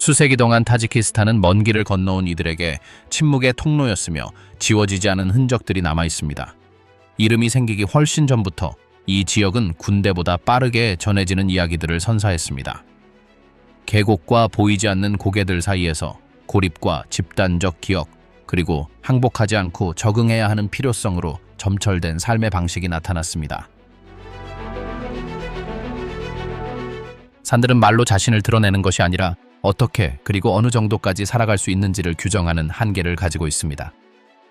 수세기 동안 타지키스탄은 먼 길을 건너온 이들에게 침묵의 통로였으며 지워지지 않은 흔적들이 남아 있습니다. 이름이 생기기 훨씬 전부터 이 지역은 군대보다 빠르게 전해지는 이야기들을 선사했습니다. 계곡과 보이지 않는 고개들 사이에서 고립과 집단적 기억, 그리고 항복하지 않고 적응해야 하는 필요성으로 점철된 삶의 방식이 나타났습니다. 산들은 말로 자신을 드러내는 것이 아니라 어떻게 그리고 어느 정도까지 살아갈 수 있는지를 규정하는 한계를 가지고 있습니다.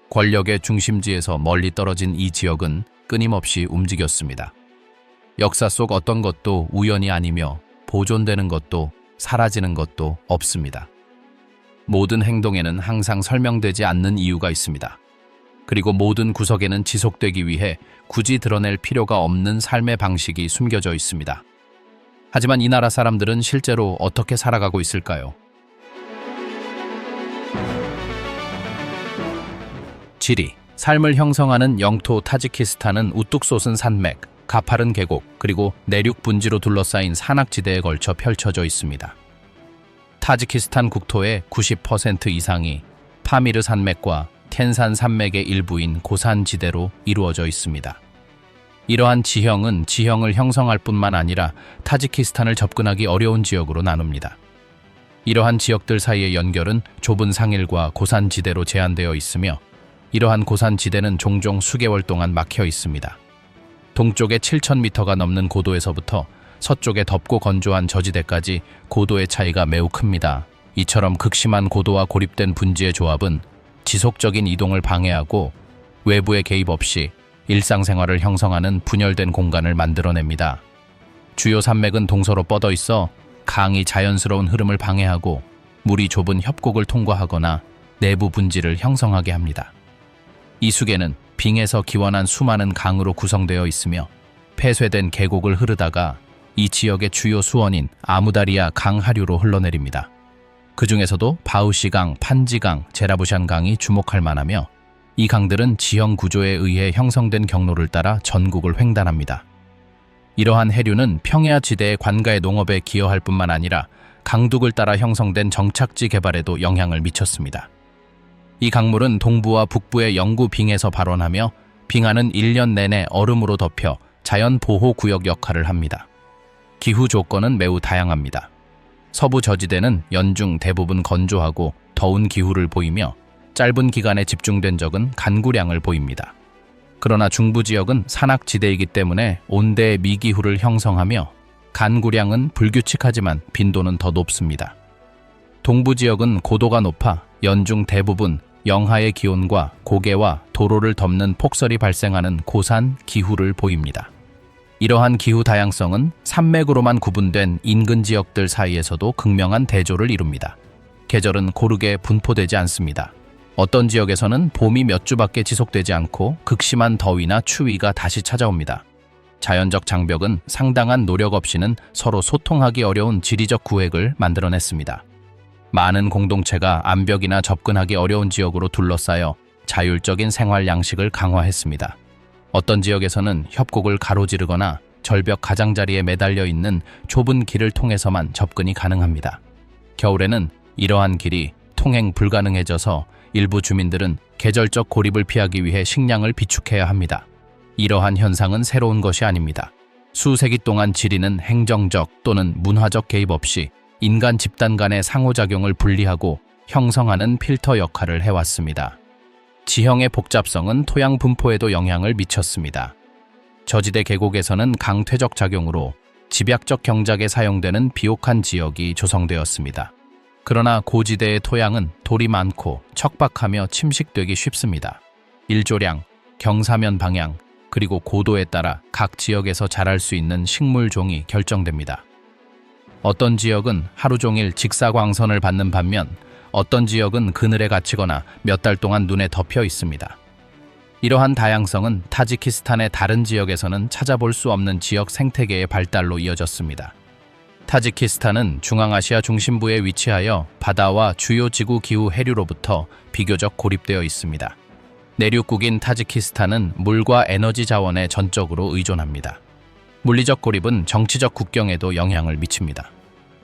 권력의 중심지에서 멀리 떨어진 이 지역은 끊임없이 움직였습니다. 역사 속 어떤 것도 우연이 아니며 보존되는 것도 사라지는 것도 없습니다. 모든 행동에는 항상 설명되지 않는 이유가 있습니다. 그리고 모든 구석에는 지속되기 위해 굳이 드러낼 필요가 없는 삶의 방식이 숨겨져 있습니다. 하지만 이 나라 사람들은 실제로 어떻게 살아가고 있을까요? 지리, 삶을 형성하는 영토 타지키스탄은 우뚝 솟은 산맥, 가파른 계곡, 그리고 내륙 분지로 둘러싸인 산악지대에 걸쳐 펼쳐져 있습니다. 타지키스탄 국토의 90% 이상이 파미르 산맥과 텐산 산맥의 일부인 고산지대로 이루어져 있습니다. 이러한 지형은 지형을 형성할 뿐만 아니라 타지키스탄을 접근하기 어려운 지역으로 나눕니다. 이러한 지역들 사이의 연결은 좁은 상일과 고산지대로 제한되어 있으며 이러한 고산지대는 종종 수개월 동안 막혀 있습니다. 동쪽의 7,000m가 넘는 고도에서부터 서쪽의 덥고 건조한 저지대까지 고도의 차이가 매우 큽니다. 이처럼 극심한 고도와 고립된 분지의 조합은 지속적인 이동을 방해하고 외부의 개입 없이 일상생활을 형성하는 분열된 공간을 만들어냅니다. 주요 산맥은 동서로 뻗어 있어 강이 자연스러운 흐름을 방해하고 물이 좁은 협곡을 통과하거나 내부 분지를 형성하게 합니다. 이 수계는 빙에서 기원한 수많은 강으로 구성되어 있으며 폐쇄된 계곡을 흐르다가 이 지역의 주요 수원인 아무다리아 강 하류로 흘러내립니다. 그 중에서도 바우시강, 판지강, 제라부샨강이 주목할 만하며 이 강들은 지형 구조에 의해 형성된 경로를 따라 전국을 횡단합니다. 이러한 해류는 평야 지대의 관가의 농업에 기여할 뿐만 아니라 강둑을 따라 형성된 정착지 개발에도 영향을 미쳤습니다. 이 강물은 동부와 북부의 영구 빙에서 발원하며 빙하는 1년 내내 얼음으로 덮여 자연 보호 구역 역할을 합니다. 기후 조건은 매우 다양합니다. 서부 저지대는 연중 대부분 건조하고 더운 기후를 보이며 짧은 기간에 집중된 적은 간구량을 보입니다. 그러나 중부 지역은 산악지대이기 때문에 온대 미기후를 형성하며 간구량은 불규칙하지만 빈도는 더 높습니다. 동부 지역은 고도가 높아 연중 대부분 영하의 기온과 고개와 도로를 덮는 폭설이 발생하는 고산 기후를 보입니다. 이러한 기후 다양성은 산맥으로만 구분된 인근 지역들 사이에서도 극명한 대조를 이룹니다. 계절은 고르게 분포되지 않습니다. 어떤 지역에서는 봄이 몇 주밖에 지속되지 않고 극심한 더위나 추위가 다시 찾아옵니다. 자연적 장벽은 상당한 노력 없이는 서로 소통하기 어려운 지리적 구획을 만들어냈습니다. 많은 공동체가 암벽이나 접근하기 어려운 지역으로 둘러싸여 자율적인 생활 양식을 강화했습니다. 어떤 지역에서는 협곡을 가로지르거나 절벽 가장자리에 매달려 있는 좁은 길을 통해서만 접근이 가능합니다. 겨울에는 이러한 길이 통행 불가능해져서 일부 주민들은 계절적 고립을 피하기 위해 식량을 비축해야 합니다. 이러한 현상은 새로운 것이 아닙니다. 수세기 동안 지리는 행정적 또는 문화적 개입 없이 인간 집단 간의 상호작용을 분리하고 형성하는 필터 역할을 해왔습니다. 지형의 복잡성은 토양 분포에도 영향을 미쳤습니다. 저지대 계곡에서는 강퇴적 작용으로 집약적 경작에 사용되는 비옥한 지역이 조성되었습니다. 그러나 고지대의 토양은 돌이 많고 척박하며 침식되기 쉽습니다. 일조량, 경사면 방향, 그리고 고도에 따라 각 지역에서 자랄 수 있는 식물종이 결정됩니다. 어떤 지역은 하루 종일 직사광선을 받는 반면 어떤 지역은 그늘에 갇히거나 몇 달 동안 눈에 덮여 있습니다. 이러한 다양성은 타지키스탄의 다른 지역에서는 찾아볼 수 없는 지역 생태계의 발달로 이어졌습니다. 타지키스탄은 중앙아시아 중심부에 위치하여 바다와 주요 지구 기후 해류로부터 비교적 고립되어 있습니다. 내륙국인 타지키스탄은 물과 에너지 자원에 전적으로 의존합니다. 물리적 고립은 정치적 국경에도 영향을 미칩니다.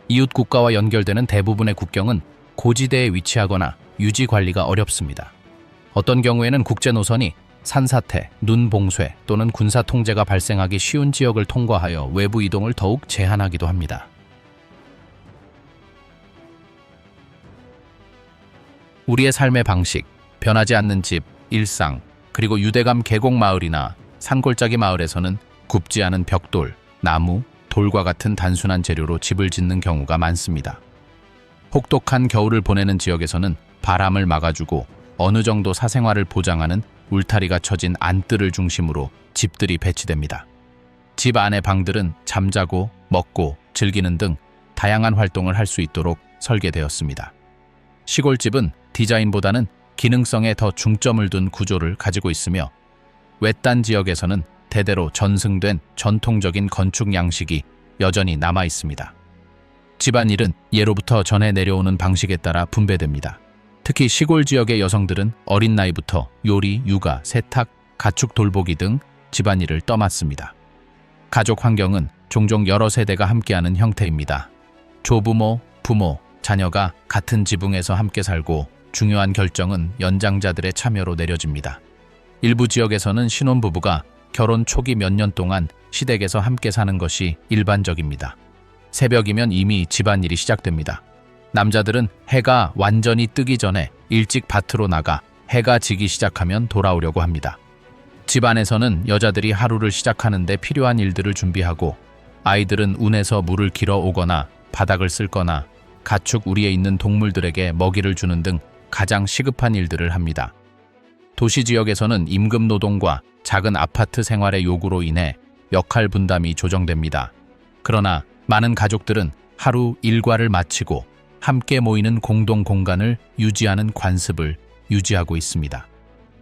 이웃 국가와 연결되는 대부분의 국경은 고지대에 위치하거나 유지 관리가 어렵습니다. 어떤 경우에는 국제 노선이 산사태, 눈 봉쇄 또는 군사 통제가 발생하기 쉬운 지역을 통과하여 외부 이동을 더욱 제한하기도 합니다. 우리의 삶의 방식, 변하지 않는 집, 일상, 그리고 유대감 계곡 마을이나 산골짜기 마을에서는 굽지 않은 벽돌, 나무, 돌과 같은 단순한 재료로 집을 짓는 경우가 많습니다. 혹독한 겨울을 보내는 지역에서는 바람을 막아주고 어느 정도 사생활을 보장하는 울타리가 쳐진 안뜰을 중심으로 집들이 배치됩니다. 집 안의 방들은 잠자고 먹고 즐기는 등 다양한 활동을 할 수 있도록 설계되었습니다. 시골집은 디자인보다는 기능성에 더 중점을 둔 구조를 가지고 있으며 외딴 지역에서는 대대로 전승된 전통적인 건축 양식이 여전히 남아 있습니다. 집안일은 예로부터 전해 내려오는 방식에 따라 분배됩니다. 특히 시골 지역의 여성들은 어린 나이부터 요리, 육아, 세탁, 가축 돌보기 등 집안일을 떠맡습니다. 가족 환경은 종종 여러 세대가 함께하는 형태입니다. 조부모, 부모, 자녀가 같은 지붕에서 함께 살고 중요한 결정은 연장자들의 참여로 내려집니다. 일부 지역에서는 신혼부부가 결혼 초기 몇 년 동안 시댁에서 함께 사는 것이 일반적입니다. 새벽이면 이미 집안일이 시작됩니다. 남자들은 해가 완전히 뜨기 전에 일찍 밭으로 나가 해가 지기 시작하면 돌아오려고 합니다. 집안에서는 여자들이 하루를 시작하는 데 필요한 일들을 준비하고 아이들은 운에서 물을 길어 오거나 바닥을 쓸거나 가축 우리에 있는 동물들에게 먹이를 주는 등 가장 시급한 일들을 합니다. 도시 지역에서는 임금 노동과 작은 아파트 생활의 요구로 인해 역할 분담이 조정됩니다. 그러나 많은 가족들은 하루 일과를 마치고 함께 모이는 공동 공간을 유지하는 관습을 유지하고 있습니다.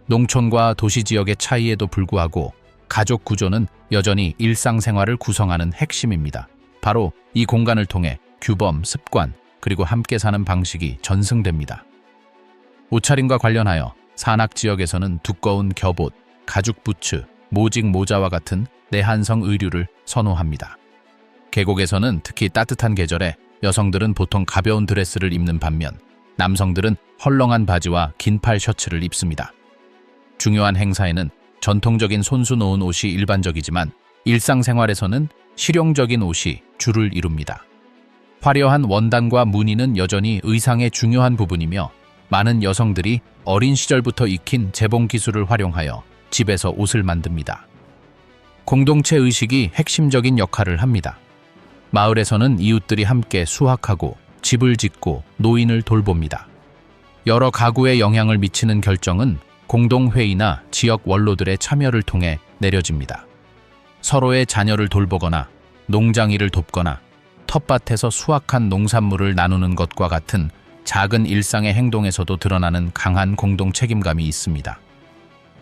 농촌과 도시 지역의 차이에도 불구하고 가족 구조는 여전히 일상생활을 구성하는 핵심입니다. 바로 이 공간을 통해 규범, 습관, 그리고 함께 사는 방식이 전승됩니다. 옷차림과 관련하여 산악 지역에서는 두꺼운 겹옷, 가죽 부츠, 모직 모자와 같은 내한성 의류를 선호합니다. 계곡에서는 특히 따뜻한 계절에 여성들은 보통 가벼운 드레스를 입는 반면 남성들은 헐렁한 바지와 긴팔 셔츠를 입습니다. 중요한 행사에는 전통적인 손수 놓은 옷이 일반적이지만 일상생활에서는 실용적인 옷이 주를 이룹니다. 화려한 원단과 무늬는 여전히 의상의 중요한 부분이며 많은 여성들이 어린 시절부터 익힌 재봉 기술을 활용하여 집에서 옷을 만듭니다. 공동체 의식이 핵심적인 역할을 합니다. 마을에서는 이웃들이 함께 수확하고 집을 짓고 노인을 돌봅니다. 여러 가구에 영향을 미치는 결정은 공동회의나 지역 원로들의 참여를 통해 내려집니다. 서로의 자녀를 돌보거나 농장 일을 돕거나 텃밭에서 수확한 농산물을 나누는 것과 같은 작은 일상의 행동에서도 드러나는 강한 공동 책임감이 있습니다.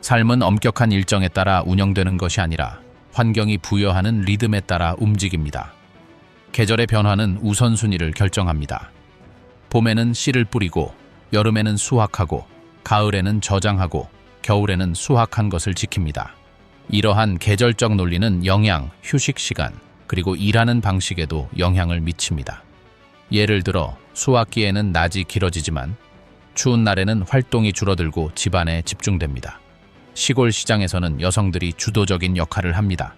삶은 엄격한 일정에 따라 운영되는 것이 아니라 환경이 부여하는 리듬에 따라 움직입니다. 계절의 변화는 우선순위를 결정합니다. 봄에는 씨를 뿌리고 여름에는 수확하고 가을에는 저장하고 겨울에는 수확한 것을 지킵니다. 이러한 계절적 논리는 영양, 휴식 시간, 그리고 일하는 방식에도 영향을 미칩니다. 예를 들어 수확기에는 낮이 길어지지만 추운 날에는 활동이 줄어들고 집안에 집중됩니다. 시골 시장에서는 여성들이 주도적인 역할을 합니다.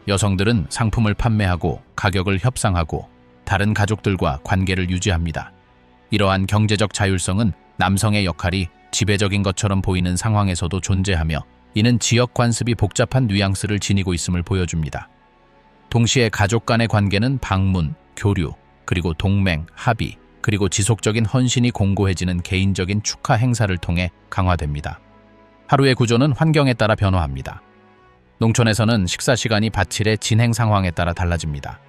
여성들은 상품을 판매하고 가격을 협상하고 다른 가족들과 관계를 유지합니다. 이러한 경제적 자율성은 남성의 역할이 지배적인 것처럼 보이는 상황에서도 존재하며 이는 지역 관습이 복잡한 뉘앙스를 지니고 있음을 보여줍니다. 동시에 가족 간의 관계는 방문, 교류, 그리고 동맹, 합의, 그리고 지속적인 헌신이 공고해지는 개인적인 축하 행사를 통해 강화됩니다. 하루의 구조는 환경에 따라 변화합니다. 농촌에서는 식사 시간이 바칠의 진행 상황에 따라 달라집니다.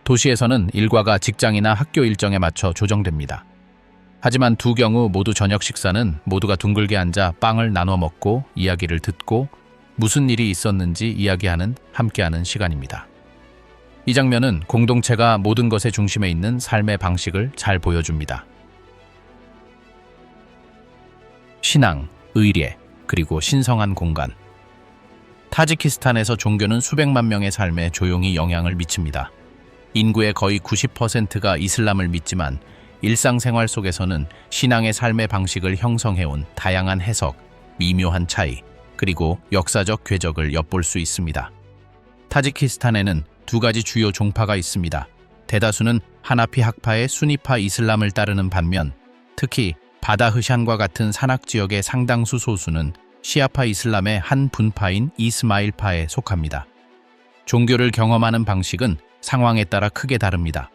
도시에서는 일과가 직장이나 학교 일정에 맞춰 조정됩니다. 하지만 두 경우 모두 저녁 식사는 모두가 둥글게 앉아 빵을 나눠 먹고 이야기를 듣고 무슨 일이 있었는지 이야기하는 함께하는 시간입니다. 이 장면은 공동체가 모든 것의 중심에 있는 삶의 방식을 잘 보여줍니다. 신앙, 의례, 그리고 신성한 공간. 타지키스탄에서 종교는 수백만 명의 삶에 조용히 영향을 미칩니다. 인구의 거의 90%가 이슬람을 믿지만 일상생활 속에서는 신앙의 삶의 방식을 형성해온 다양한 해석, 미묘한 차이, 그리고 역사적 궤적을 엿볼 수 있습니다. 타지키스탄에는 두 가지 주요 종파가 있습니다. 대다수는 하나피 학파의 수니파 이슬람을 따르는 반면 특히 바다흐샨과 같은 산악지역의 상당수 소수는 시아파 이슬람의 한 분파인 이스마일파에 속합니다. 종교를 경험하는 방식은 상황에 따라 크게 다릅니다.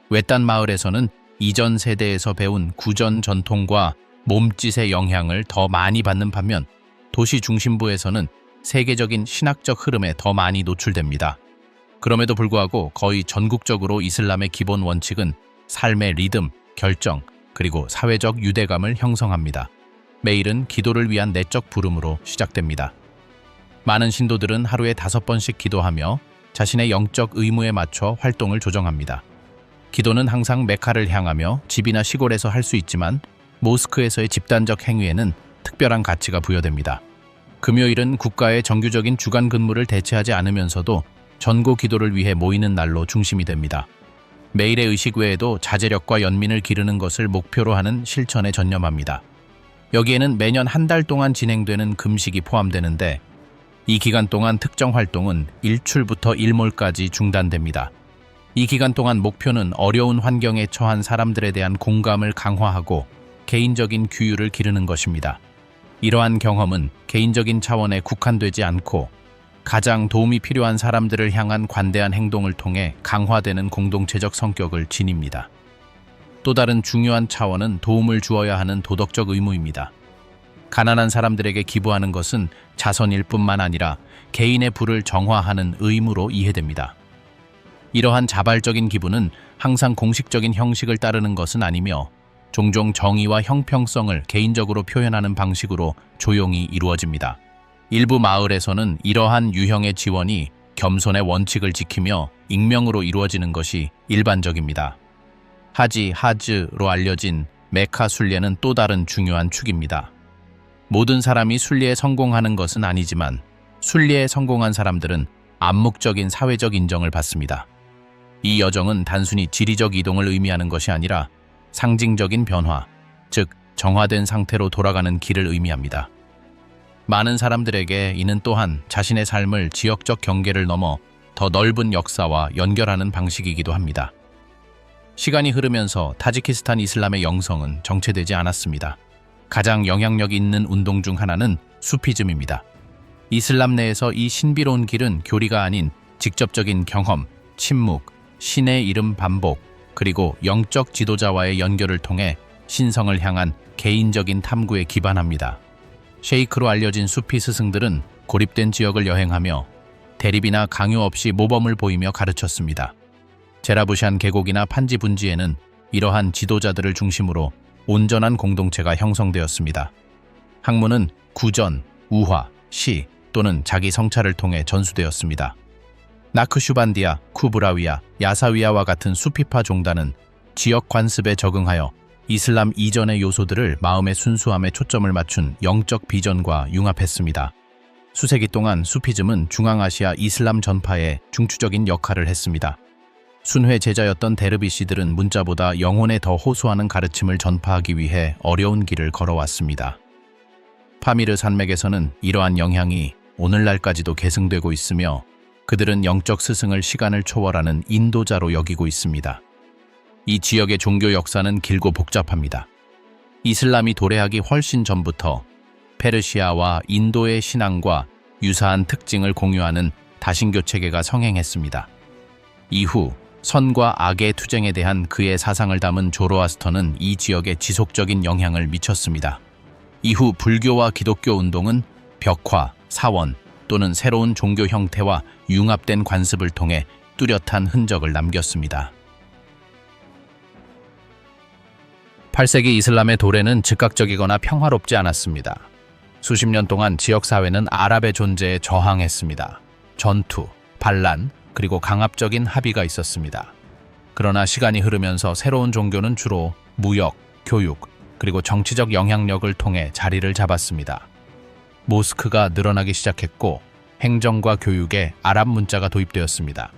외딴 마을에서는 이전 세대에서 배운 구전 전통과 몸짓의 영향을 더 많이 받는 반면 도시 중심부에서는 세계적인 신학적 흐름에 더 많이 노출됩니다. 그럼에도 불구하고 거의 전국적으로 이슬람의 기본 원칙은 삶의 리듬, 결정, 그리고 사회적 유대감을 형성합니다. 매일은 기도를 위한 내적 부름으로 시작됩니다. 많은 신도들은 하루에 5번씩 기도하며 자신의 영적 의무에 맞춰 활동을 조정합니다. 기도는 항상 메카를 향하며 집이나 시골에서 할 수 있지만 모스크에서의 집단적 행위에는 특별한 가치가 부여됩니다. 금요일은 국가의 정규적인 주간 근무를 대체하지 않으면서도 전고 기도를 위해 모이는 날로 중심이 됩니다. 매일의 의식 외에도 자제력과 연민을 기르는 것을 목표로 하는 실천에 전념합니다. 여기에는 매년 한 달 동안 진행되는 금식이 포함되는데 이 기간 동안 특정 활동은 일출부터 일몰까지 중단됩니다. 이 기간 동안 목표는 어려운 환경에 처한 사람들에 대한 공감을 강화하고 개인적인 규율을 기르는 것입니다. 이러한 경험은 개인적인 차원에 국한되지 않고 가장 도움이 필요한 사람들을 향한 관대한 행동을 통해 강화되는 공동체적 성격을 지닙니다. 또 다른 중요한 차원은 도움을 주어야 하는 도덕적 의무입니다. 가난한 사람들에게 기부하는 것은 자선일 뿐만 아니라 개인의 부를 정화하는 의무로 이해됩니다. 이러한 자발적인 기부는 항상 공식적인 형식을 따르는 것은 아니며 종종 정의와 형평성을 개인적으로 표현하는 방식으로 조용히 이루어집니다. 일부 마을에서는 이러한 유형의 지원이 겸손의 원칙을 지키며 익명으로 이루어지는 것이 일반적입니다. 하즈로 알려진 메카 순례는 또 다른 중요한 축입니다. 모든 사람이 순례에 성공하는 것은 아니지만 순례에 성공한 사람들은 암묵적인 사회적 인정을 받습니다. 이 여정은 단순히 지리적 이동을 의미하는 것이 아니라 상징적인 변화, 즉 정화된 상태로 돌아가는 길을 의미합니다. 많은 사람들에게 이는 또한 자신의 삶을 지역적 경계를 넘어 더 넓은 역사와 연결하는 방식이기도 합니다. 시간이 흐르면서 타지키스탄 이슬람의 영성은 정체되지 않았습니다. 가장 영향력 있는 운동 중 하나는 수피즘입니다. 이슬람 내에서 이 신비로운 길은 교리가 아닌 직접적인 경험, 침묵, 신의 이름 반복, 그리고 영적 지도자와의 연결을 통해 신성을 향한 개인적인 탐구에 기반합니다. 셰이크로 알려진 수피 스승들은 고립된 지역을 여행하며 대립이나 강요 없이 모범을 보이며 가르쳤습니다. 제라부샨 계곡이나 판지 분지에는 이러한 지도자들을 중심으로 온전한 공동체가 형성되었습니다. 학문은 구전, 우화, 시 또는 자기 성찰을 통해 전수되었습니다. 나크슈반디아, 쿠브라위아, 야사위아와 같은 수피파 종단은 지역 관습에 적응하여 이슬람 이전의 요소들을 마음의 순수함에 초점을 맞춘 영적 비전과 융합했습니다. 수세기 동안 수피즘은 중앙아시아 이슬람 전파에 중추적인 역할을 했습니다. 순회 제자였던 데르비시들은 문자보다 영혼에 더 호소하는 가르침을 전파하기 위해 어려운 길을 걸어왔습니다. 파미르 산맥에서는 이러한 영향이 오늘날까지도 계승되고 있으며 그들은 영적 스승을 시간을 초월하는 인도자로 여기고 있습니다. 이 지역의 종교 역사는 길고 복잡합니다. 이슬람이 도래하기 훨씬 전부터 페르시아와 인도의 신앙과 유사한 특징을 공유하는 다신교 체계가 성행했습니다. 이후 선과 악의 투쟁에 대한 그의 사상을 담은 조로아스터는 이 지역에 지속적인 영향을 미쳤습니다. 이후 불교와 기독교 운동은 벽화, 사원 또는 새로운 종교 형태와 융합된 관습을 통해 뚜렷한 흔적을 남겼습니다. 8세기 이슬람의 도래는 즉각적이거나 평화롭지 않았습니다. 수십 년 동안 지역사회는 아랍의 존재에 저항했습니다. 전투, 반란, 그리고 강압적인 합의가 있었습니다. 그러나 시간이 흐르면서 새로운 종교는 주로 무역, 교육, 그리고 정치적 영향력을 통해 자리를 잡았습니다. 모스크가 늘어나기 시작했고 행정과 교육에 아랍 문자가 도입되었습니다.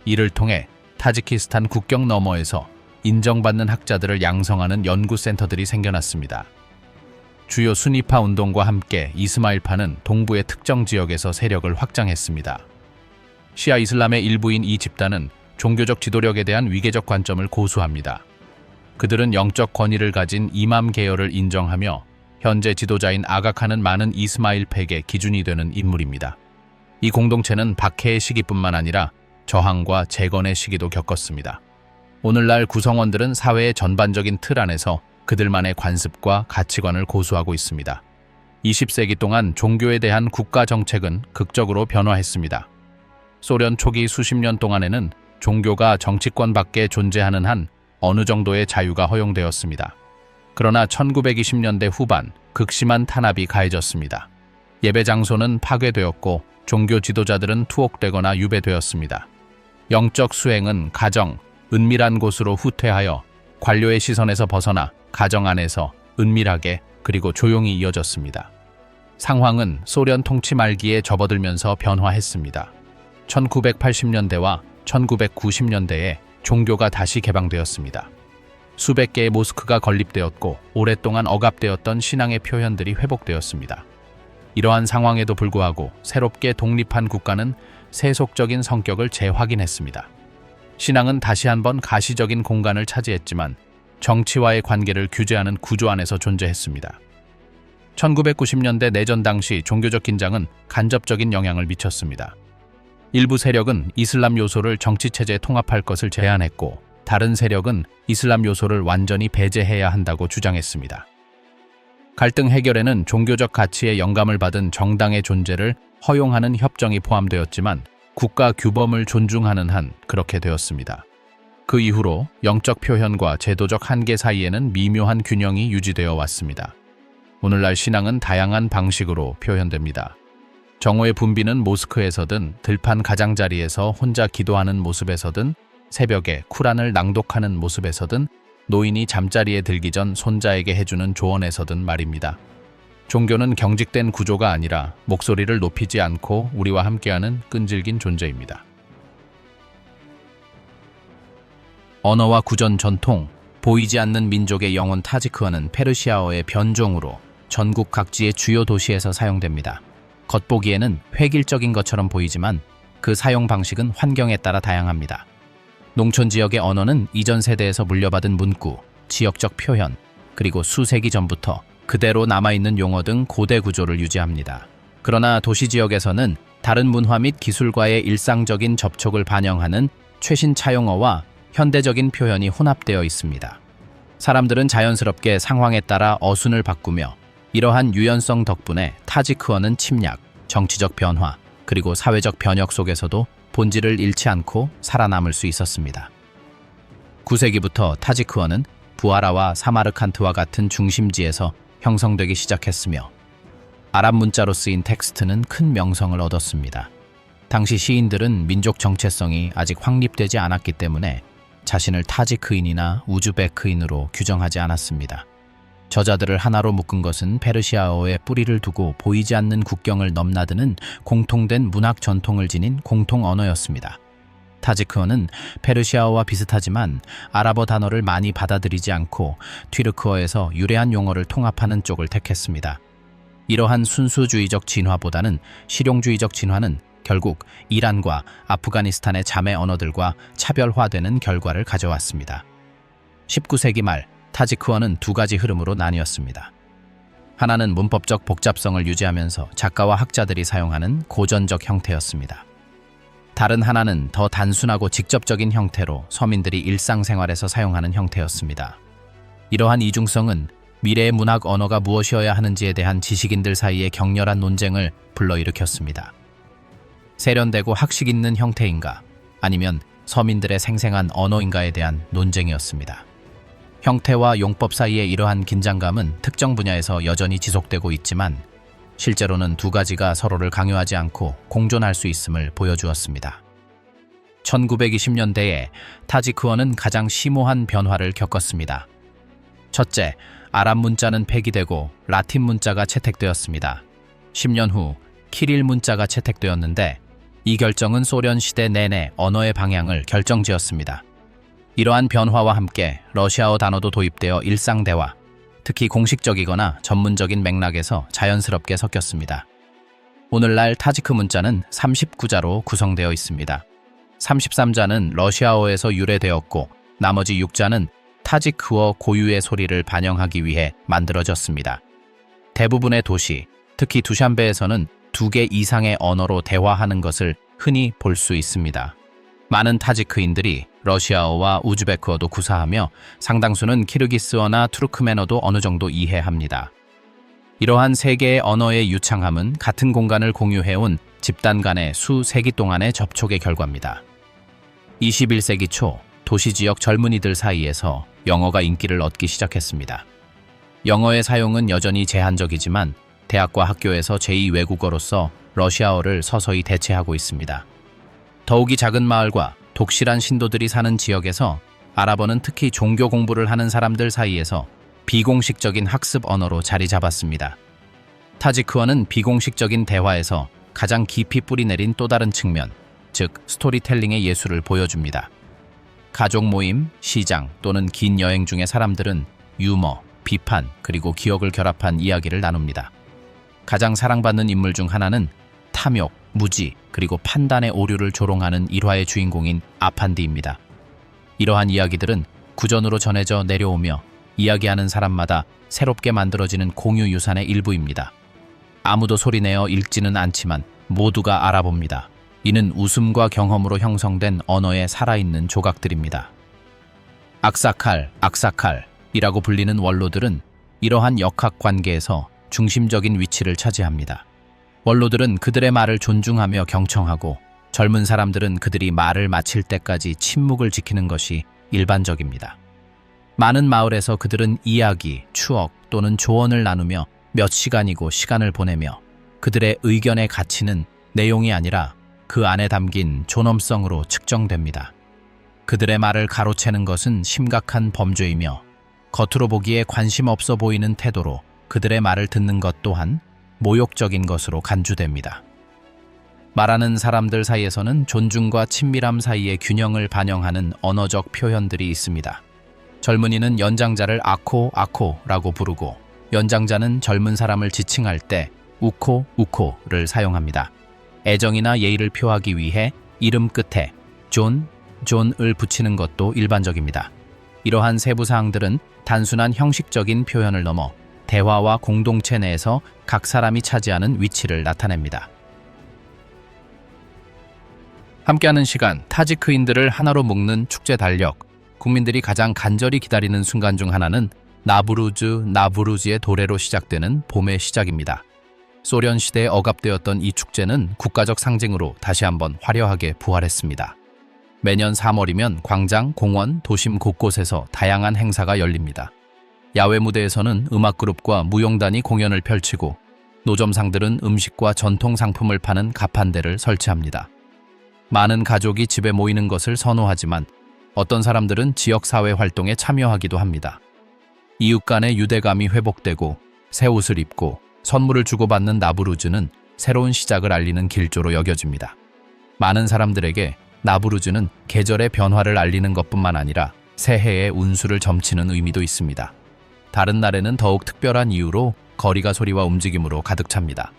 이를 통해 타지키스탄 국경 너머에서 인정받는 학자들을 양성하는 연구센터들이 생겨났습니다. 주요 순위파 운동과 함께 이스마일파는 동부의 특정 지역에서 세력을 확장했습니다. 시아 이슬람의 일부인 이 집단은 종교적 지도력에 대한 위계적 관점을 고수합니다. 그들은 영적 권위를 가진 이맘 계열을 인정하며 현재 지도자인 아가칸은 많은 이스마일팩의 기준이 되는 인물입니다. 이 공동체는 박해의 시기뿐만 아니라 저항과 재건의 시기도 겪었습니다. 오늘날 구성원들은 사회의 전반적인 틀 안에서 그들만의 관습과 가치관을 고수하고 있습니다. 20세기 동안 종교에 대한 국가 정책은 극적으로 변화했습니다. 소련 초기 수십 년 동안에는 종교가 정치권 밖에 존재하는 한 어느 정도의 자유가 허용되었습니다. 그러나 1920년대 후반 극심한 탄압이 가해졌습니다. 예배 장소는 파괴되었고 종교 지도자들은 투옥되거나 유배되었습니다. 영적 수행은 가정, 은밀한 곳으로 후퇴하여 관료의 시선에서 벗어나 가정 안에서 은밀하게 그리고 조용히 이어졌습니다. 상황은 소련 통치 말기에 접어들면서 변화했습니다. 1980년대와 1990년대에 종교가 다시 개방되었습니다. 수백 개의 모스크가 건립되었고 오랫동안 억압되었던 신앙의 표현들이 회복되었습니다. 이러한 상황에도 불구하고 새롭게 독립한 국가는 세속적인 성격을 재확인했습니다. 신앙은 다시 한번 가시적인 공간을 차지했지만 정치와의 관계를 규제하는 구조 안에서 존재했습니다. 1990년대 내전 당시 종교적 긴장은 간접적인 영향을 미쳤습니다. 일부 세력은 이슬람 요소를 정치체제에 통합할 것을 제안했고 다른 세력은 이슬람 요소를 완전히 배제해야 한다고 주장했습니다. 갈등 해결에는 종교적 가치에 영감을 받은 정당의 존재를 허용하는 협정이 포함되었지만 국가 규범을 존중하는 한 그렇게 되었습니다. 그 이후로 영적 표현과 제도적 한계 사이에는 미묘한 균형이 유지되어 왔습니다. 오늘날 신앙은 다양한 방식으로 표현됩니다. 정오의 분비는 모스크에서든 들판 가장자리에서 혼자 기도하는 모습에서든 새벽에 쿠란을 낭독하는 모습에서든 노인이 잠자리에 들기 전 손자에게 해주는 조언에서든 말입니다. 종교는 경직된 구조가 아니라 목소리를 높이지 않고 우리와 함께하는 끈질긴 존재입니다. 언어와 구전 전통, 보이지 않는 민족의 영혼 타지크어는 페르시아어의 변종으로 전국 각지의 주요 도시에서 사용됩니다. 겉보기에는 획일적인 것처럼 보이지만 그 사용 방식은 환경에 따라 다양합니다. 농촌 지역의 언어는 이전 세대에서 물려받은 문구, 지역적 표현, 그리고 수세기 전부터 그대로 남아있는 용어 등 고대 구조를 유지합니다. 그러나 도시 지역에서는 다른 문화 및 기술과의 일상적인 접촉을 반영하는 최신 차용어와 현대적인 표현이 혼합되어 있습니다. 사람들은 자연스럽게 상황에 따라 어순을 바꾸며 이러한 유연성 덕분에 타지크어는 침략, 정치적 변화, 그리고 사회적 변혁 속에서도 본질을 잃지 않고 살아남을 수 있었습니다. 9세기부터 타지크어는 부하라와 사마르칸트와 같은 중심지에서 형성되기 시작했으며 아랍 문자로 쓰인 텍스트는 큰 명성을 얻었습니다. 당시 시인들은 민족 정체성이 아직 확립되지 않았기 때문에 자신을 타지크인이나 우즈베크인으로 규정하지 않았습니다. 저자들을 하나로 묶은 것은 페르시아어에 뿌리를 두고 보이지 않는 국경을 넘나드는 공통된 문학 전통을 지닌 공통 언어였습니다. 타지크어는 페르시아어와 비슷하지만 아랍어 단어를 많이 받아들이지 않고 튀르크어에서 유래한 용어를 통합하는 쪽을 택했습니다. 이러한 순수주의적 진화보다는 실용주의적 진화는 결국 이란과 아프가니스탄의 자매 언어들과 차별화되는 결과를 가져왔습니다. 19세기 말 타지크어는 두 가지 흐름으로 나뉘었습니다. 하나는 문법적 복잡성을 유지하면서 작가와 학자들이 사용하는 고전적 형태였습니다. 다른 하나는 더 단순하고 직접적인 형태로 서민들이 일상생활에서 사용하는 형태였습니다. 이러한 이중성은 미래의 문학 언어가 무엇이어야 하는지에 대한 지식인들 사이의 격렬한 논쟁을 불러일으켰습니다. 세련되고 학식 있는 형태인가, 아니면 서민들의 생생한 언어인가에 대한 논쟁이었습니다. 형태와 용법 사이의 이러한 긴장감은 특정 분야에서 여전히 지속되고 있지만 실제로는 두 가지가 서로를 강요하지 않고 공존할 수 있음을 보여주었습니다. 1920년대에 타지크어는 가장 심오한 변화를 겪었습니다. 첫째, 아랍 문자는 폐기되고 라틴 문자가 채택되었습니다. 10년 후 키릴 문자가 채택되었는데 이 결정은 소련 시대 내내 언어의 방향을 결정지었습니다. 이러한 변화와 함께 러시아어 단어도 도입되어 일상 대화, 특히 공식적이거나 전문적인 맥락에서 자연스럽게 섞였습니다. 오늘날 타지크 문자는 39자로 구성되어 있습니다. 33자는 러시아어에서 유래되었고 나머지 6자는 타지크어 고유의 소리를 반영하기 위해 만들어졌습니다. 대부분의 도시, 특히 두샨베에서는 2개 이상의 언어로 대화하는 것을 흔히 볼 수 있습니다. 많은 타지크인들이 러시아어와 우즈베크어도 구사하며 상당수는 키르기스어나 투르크멘어도 어느 정도 이해합니다. 이러한 3개의 언어의 유창함은 같은 공간을 공유해온 집단 간의 수세기 동안의 접촉의 결과입니다. 21세기 초 도시 지역 젊은이들 사이에서 영어가 인기를 얻기 시작했습니다. 영어의 사용은 여전히 제한적이지만 대학과 학교에서 제2외국어로서 러시아어를 서서히 대체하고 있습니다. 더욱이 작은 마을과 독실한 신도들이 사는 지역에서 아랍어는 특히 종교 공부를 하는 사람들 사이에서 비공식적인 학습 언어로 자리 잡았습니다. 타지크어는 비공식적인 대화에서 가장 깊이 뿌리내린 또 다른 측면, 즉 스토리텔링의 예술을 보여줍니다. 가족 모임, 시장 또는 긴 여행 중에 사람들은 유머, 비판, 그리고 기억을 결합한 이야기를 나눕니다. 가장 사랑받는 인물 중 하나는 탐욕, 무지, 그리고 판단의 오류를 조롱하는 일화의 주인공인 아판디입니다. 이러한 이야기들은 구전으로 전해져 내려오며 이야기하는 사람마다 새롭게 만들어지는 공유 유산의 일부입니다. 아무도 소리내어 읽지는 않지만 모두가 알아봅니다. 이는 웃음과 경험으로 형성된 언어의 살아있는 조각들입니다. 악사칼이라고 불리는 원로들은 이러한 역학관계에서 중심적인 위치를 차지합니다. 원로들은 그들의 말을 존중하며 경청하고 젊은 사람들은 그들이 말을 마칠 때까지 침묵을 지키는 것이 일반적입니다. 많은 마을에서 그들은 이야기, 추억 또는 조언을 나누며 몇 시간이고 시간을 보내며 그들의 의견의 가치는 내용이 아니라 그 안에 담긴 존엄성으로 측정됩니다. 그들의 말을 가로채는 것은 심각한 범죄이며 겉으로 보기에 관심 없어 보이는 태도로 그들의 말을 듣는 것 또한 모욕적인 것으로 간주됩니다. 말하는 사람들 사이에서는 존중과 친밀함 사이의 균형을 반영하는 언어적 표현들이 있습니다. 젊은이는 연장자를 아코라고 부르고 연장자는 젊은 사람을 지칭할 때 우코를 사용합니다. 애정이나 예의를 표하기 위해 이름 끝에 존을 붙이는 것도 일반적입니다. 이러한 세부 사항들은 단순한 형식적인 표현을 넘어 대화와 공동체 내에서 각 사람이 차지하는 위치를 나타냅니다. 함께하는 시간, 타지크인들을 하나로 묶는 축제 달력. 국민들이 가장 간절히 기다리는 순간 중 하나는 나부루즈의 도래로 시작되는 봄의 시작입니다. 소련 시대에 억압되었던 이 축제는 국가적 상징으로 다시 한번 화려하게 부활했습니다. 매년 3월이면 광장, 공원, 도심 곳곳에서 다양한 행사가 열립니다. 야외 무대에서는 음악그룹과 무용단이 공연을 펼치고 노점상들은 음식과 전통 상품을 파는 가판대를 설치합니다. 많은 가족이 집에 모이는 것을 선호하지만 어떤 사람들은 지역사회 활동에 참여하기도 합니다. 이웃 간의 유대감이 회복되고 새 옷을 입고 선물을 주고받는 나부루즈는 새로운 시작을 알리는 길조로 여겨집니다. 많은 사람들에게 나부루즈는 계절의 변화를 알리는 것뿐만 아니라 새해의 운수를 점치는 의미도 있습니다. 다른 날에는 더욱 특별한 이유로 거리가 소리와 움직임으로 가득 찹니다.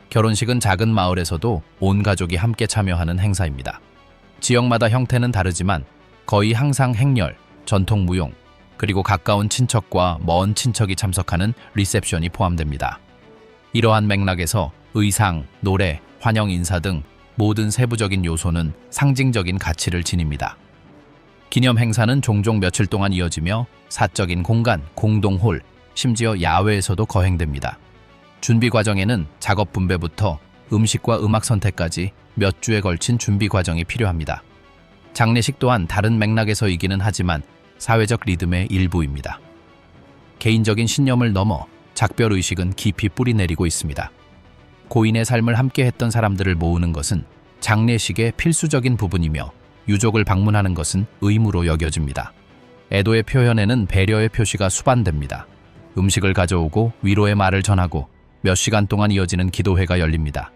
결혼식은 작은 마을에서도 온 가족이 함께 참여하는 행사입니다. 지역마다 형태는 다르지만 거의 항상 행렬, 전통 무용, 그리고 가까운 친척과 먼 친척이 참석하는 리셉션이 포함됩니다. 이러한 맥락에서 의상, 노래, 환영 인사 등 모든 세부적인 요소는 상징적인 가치를 지닙니다. 기념 행사는 종종 며칠 동안 이어지며 사적인 공간, 공동홀, 심지어 야외에서도 거행됩니다. 준비 과정에는 작업 분배부터 음식과 음악 선택까지 몇 주에 걸친 준비 과정이 필요합니다. 장례식 또한 다른 맥락에서이기는 하지만 사회적 리듬의 일부입니다. 개인적인 신념을 넘어 작별의식은 깊이 뿌리내리고 있습니다. 고인의 삶을 함께했던 사람들을 모으는 것은 장례식의 필수적인 부분이며 유족을 방문하는 것은 의무로 여겨집니다. 애도의 표현에는 배려의 표시가 수반됩니다. 음식을 가져오고 위로의 말을 전하고 몇 시간 동안 이어지는 기도회가 열립니다.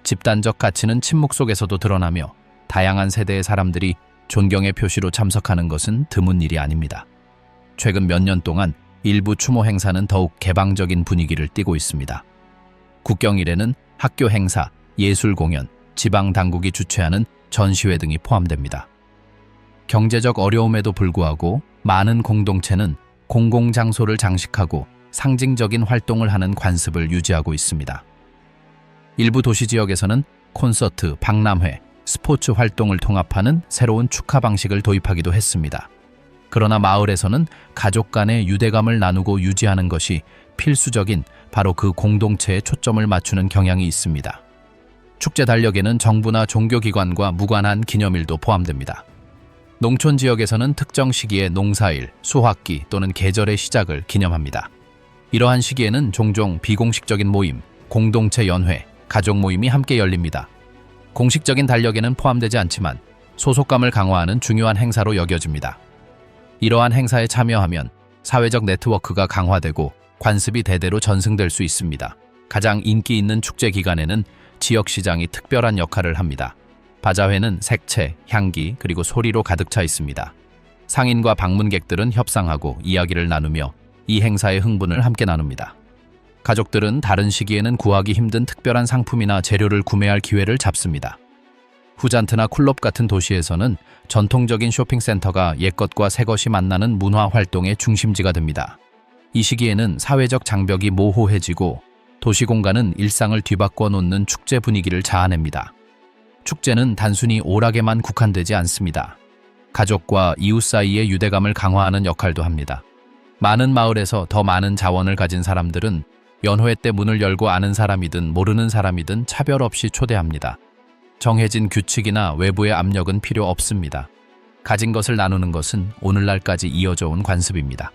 집단적 가치는 침묵 속에서도 드러나며 다양한 세대의 사람들이 존경의 표시로 참석하는 것은 드문 일이 아닙니다. 최근 몇 년 동안 일부 추모 행사는 더욱 개방적인 분위기를 띠고 있습니다. 국경일에는 학교 행사, 예술 공연, 지방 당국이 주최하는 전시회 등이 포함됩니다. 경제적 어려움에도 불구하고 많은 공동체는 공공장소를 장식하고 상징적인 활동을 하는 관습을 유지하고 있습니다. 일부 도시 지역에서는 콘서트, 박람회, 스포츠 활동을 통합하는 새로운 축하 방식을 도입하기도 했습니다. 그러나 마을에서는 가족 간의 유대감을 나누고 유지하는 것이 필수적인 바로 그 공동체에 초점을 맞추는 경향이 있습니다. 축제 달력에는 정부나 종교기관과 무관한 기념일도 포함됩니다. 농촌 지역에서는 특정 시기에 농사일, 수확기 또는 계절의 시작을 기념합니다. 이러한 시기에는 종종 비공식적인 모임, 공동체 연회, 가족 모임이 함께 열립니다. 공식적인 달력에는 포함되지 않지만 소속감을 강화하는 중요한 행사로 여겨집니다. 이러한 행사에 참여하면 사회적 네트워크가 강화되고 관습이 대대로 전승될 수 있습니다. 가장 인기 있는 축제 기간에는 지역시장이 특별한 역할을 합니다. 바자회는 색채, 향기, 그리고 소리로 가득 차 있습니다. 상인과 방문객들은 협상하고 이야기를 나누며 이 행사의 흥분을 함께 나눕니다. 가족들은 다른 시기에는 구하기 힘든 특별한 상품이나 재료를 구매할 기회를 잡습니다. 후잔트나 쿨롭 같은 도시에서는 전통적인 쇼핑센터가 옛것과 새것이 만나는 문화 활동의 중심지가 됩니다. 이 시기에는 사회적 장벽이 모호해지고 도시 공간은 일상을 뒤바꿔 놓는 축제 분위기를 자아냅니다. 축제는 단순히 오락에만 국한되지 않습니다. 가족과 이웃 사이의 유대감을 강화하는 역할도 합니다. 많은 마을에서 더 많은 자원을 가진 사람들은 연회 때 문을 열고 아는 사람이든 모르는 사람이든 차별 없이 초대합니다. 정해진 규칙이나 외부의 압력은 필요 없습니다. 가진 것을 나누는 것은 오늘날까지 이어져 온 관습입니다.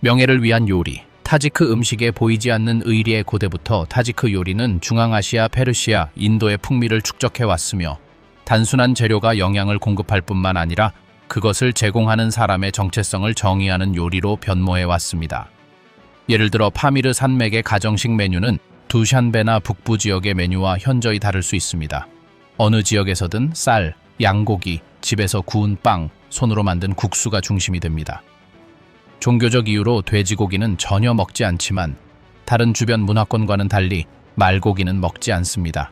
명예를 위한 요리. 타지크 음식에 보이지 않는 의리의 고대부터 타지크 요리는 중앙아시아, 페르시아, 인도의 풍미를 축적해왔으며 단순한 재료가 영양을 공급할 뿐만 아니라 그것을 제공하는 사람의 정체성을 정의하는 요리로 변모해왔습니다. 예를 들어 파미르 산맥의 가정식 메뉴는 두샨베나 북부 지역의 메뉴와 현저히 다를 수 있습니다. 어느 지역에서든 쌀, 양고기, 집에서 구운 빵, 손으로 만든 국수가 중심이 됩니다. 종교적 이유로 돼지고기는 전혀 먹지 않지만 다른 주변 문화권과는 달리 말고기는 먹지 않습니다.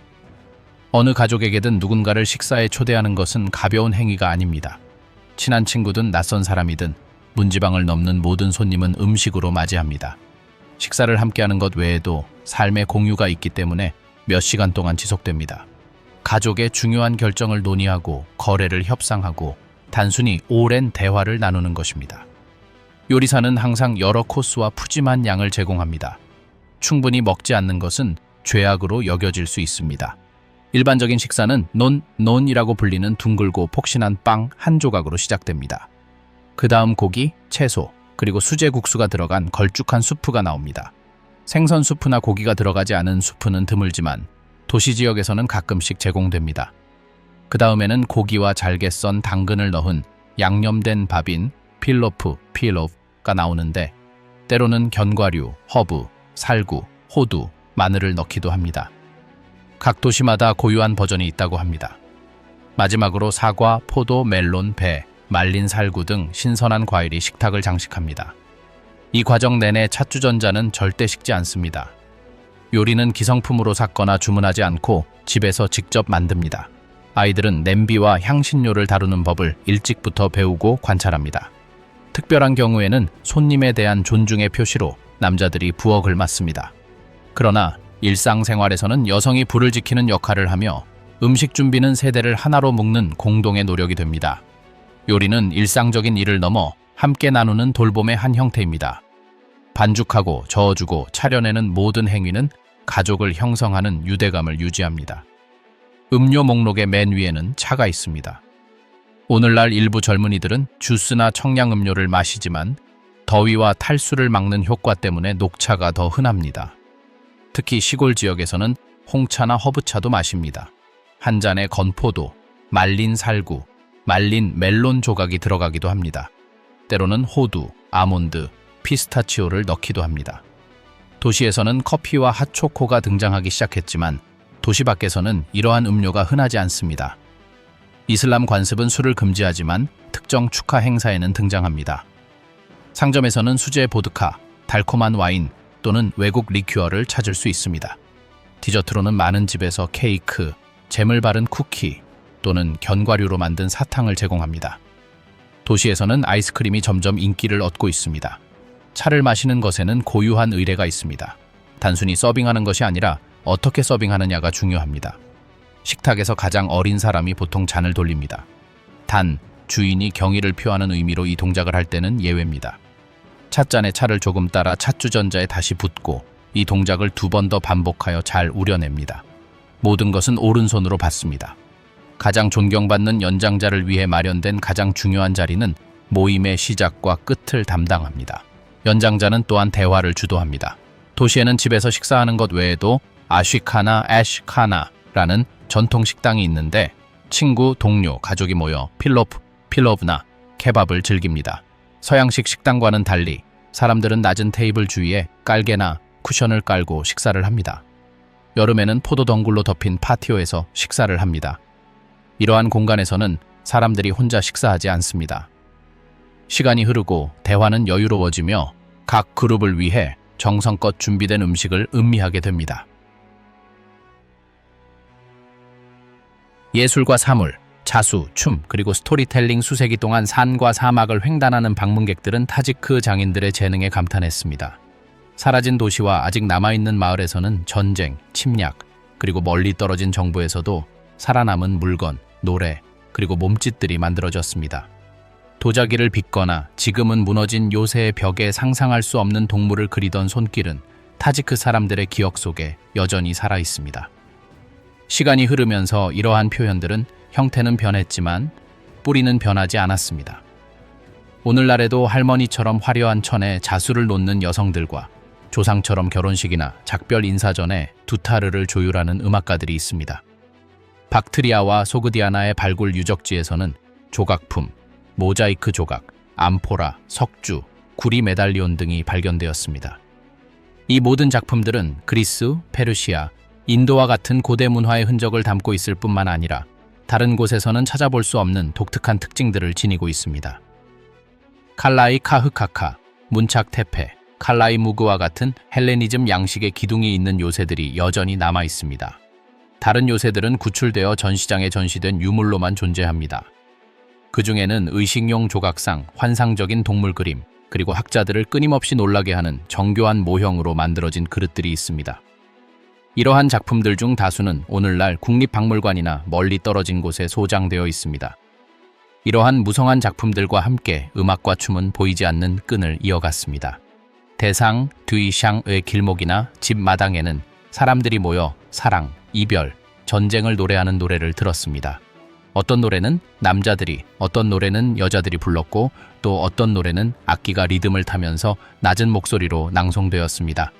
어느 가족에게든 누군가를 식사에 초대하는 것은 가벼운 행위가 아닙니다. 친한 친구든 낯선 사람이든 문지방을 넘는 모든 손님은 음식으로 맞이합니다. 식사를 함께하는 것 외에도 삶의 공유가 있기 때문에 몇 시간 동안 지속됩니다. 가족의 중요한 결정을 논의하고 거래를 협상하고 단순히 오랜 대화를 나누는 것입니다. 요리사는 항상 여러 코스와 푸짐한 양을 제공합니다. 충분히 먹지 않는 것은 죄악으로 여겨질 수 있습니다. 일반적인 식사는 논이라고 불리는 둥글고 폭신한 빵 한 조각으로 시작됩니다. 그 다음 고기, 채소, 그리고 수제 국수가 들어간 걸쭉한 수프가 나옵니다. 생선 수프나 고기가 들어가지 않은 수프는 드물지만 도시 지역에서는 가끔씩 제공됩니다. 그 다음에는 고기와 잘게 썬 당근을 넣은 양념된 밥인 필로프가 나오는데 때로는 견과류, 허브, 살구, 호두, 마늘을 넣기도 합니다. 각 도시마다 고유한 버전이 있다고 합니다. 마지막으로 사과, 포도, 멜론, 배, 말린 살구 등 신선한 과일이 식탁을 장식합니다. 이 과정 내내 찻주전자는 절대 식지 않습니다. 요리는 기성품으로 샀거나 주문하지 않고 집에서 직접 만듭니다. 아이들은 냄비와 향신료를 다루는 법을 일찍부터 배우고 관찰합니다. 특별한 경우에는 손님에 대한 존중의 표시로 남자들이 부엌을 맡습니다. 그러나 일상생활에서는 여성이 불을 지키는 역할을 하며 음식 준비는 세대를 하나로 묶는 공동의 노력이 됩니다. 요리는 일상적인 일을 넘어 함께 나누는 돌봄의 한 형태입니다. 반죽하고 저어주고 차려내는 모든 행위는 가족을 형성하는 유대감을 유지합니다. 음료 목록의 맨 위에는 차가 있습니다. 오늘날 일부 젊은이들은 주스나 청량음료를 마시지만 더위와 탈수를 막는 효과 때문에 녹차가 더 흔합니다. 특히 시골 지역에서는 홍차나 허브차도 마십니다. 한 잔에 건포도, 말린 살구, 말린 멜론 조각이 들어가기도 합니다. 때로는 호두, 아몬드, 피스타치오를 넣기도 합니다. 도시에서는 커피와 핫초코가 등장하기 시작했지만 도시 밖에서는 이러한 음료가 흔하지 않습니다. 이슬람 관습은 술을 금지하지만 특정 축하 행사에는 등장합니다. 상점에서는 수제 보드카, 달콤한 와인 또는 외국 리큐어를 찾을 수 있습니다. 디저트로는 많은 집에서 케이크, 잼을 바른 쿠키 또는 견과류로 만든 사탕을 제공합니다. 도시에서는 아이스크림이 점점 인기를 얻고 있습니다. 차를 마시는 것에는 고유한 의례가 있습니다. 단순히 서빙하는 것이 아니라 어떻게 서빙하느냐가 중요합니다. 식탁에서 가장 어린 사람이 보통 잔을 돌립니다. 단, 주인이 경의를 표하는 의미로 이 동작을 할 때는 예외입니다. 찻잔에 차를 조금 따라 찻주전자에 다시 붓고 이 동작을 2번 더 반복하여 잘 우려냅니다. 모든 것은 오른손으로 받습니다. 가장 존경받는 연장자를 위해 마련된 가장 중요한 자리는 모임의 시작과 끝을 담당합니다. 연장자는 또한 대화를 주도합니다. 도시에는 집에서 식사하는 것 외에도 아쉬카나, 애쉬카나라는 전통 식당이 있는데 친구, 동료, 가족이 모여 필로브나 케밥을 즐깁니다. 서양식 식당과는 달리 사람들은 낮은 테이블 주위에 깔개나 쿠션을 깔고 식사를 합니다. 여름에는 포도 덩굴로 덮인 파티오에서 식사를 합니다. 이러한 공간에서는 사람들이 혼자 식사하지 않습니다. 시간이 흐르고 대화는 여유로워지며 각 그룹을 위해 정성껏 준비된 음식을 음미하게 됩니다. 예술과 사물, 자수, 춤, 그리고 스토리텔링 수세기 동안 산과 사막을 횡단하는 방문객들은 타지크 장인들의 재능에 감탄했습니다. 사라진 도시와 아직 남아있는 마을에서는 전쟁, 침략, 그리고 멀리 떨어진 정부에서도 살아남은 물건, 노래, 그리고 몸짓들이 만들어졌습니다. 도자기를 빚거나 지금은 무너진 요새의 벽에 상상할 수 없는 동물을 그리던 손길은 타지크 사람들의 기억 속에 여전히 살아있습니다. 시간이 흐르면서 이러한 표현들은 형태는 변했지만 뿌리는 변하지 않았습니다. 오늘날에도 할머니처럼 화려한 천에 자수를 놓는 여성들과 조상처럼 결혼식이나 작별 인사 전에 두타르를 조율하는 음악가들이 있습니다. 박트리아와 소그디아나의 발굴 유적지에서는 조각품, 모자이크 조각, 암포라, 석주, 구리 메달리온 등이 발견되었습니다. 이 모든 작품들은 그리스, 페르시아, 인도와 같은 고대 문화의 흔적을 담고 있을 뿐만 아니라 다른 곳에서는 찾아볼 수 없는 독특한 특징들을 지니고 있습니다. 칼라이 카흐카카, 문착 테페, 칼라이 무그와 같은 헬레니즘 양식의 기둥이 있는 요새들이 여전히 남아 있습니다. 다른 요새들은 구출되어 전시장에 전시된 유물로만 존재합니다. 그 중에는 의식용 조각상, 환상적인 동물 그림, 그리고 학자들을 끊임없이 놀라게 하는 정교한 모형으로 만들어진 그릇들이 있습니다. 이러한 작품들 중 다수는 오늘날 국립박물관이나 멀리 떨어진 곳에 소장되어 있습니다. 이러한 무성한 작품들과 함께 음악과 춤은 보이지 않는 끈을 이어갔습니다. 대상, 뒤샹의 길목이나 집 마당에는 사람들이 모여 사랑, 이별, 전쟁을 노래하는 노래를 들었습니다. 어떤 노래는 남자들이, 어떤 노래는 여자들이 불렀고 또 어떤 노래는 악기가 리듬을 타면서 낮은 목소리로 낭송되었습니다.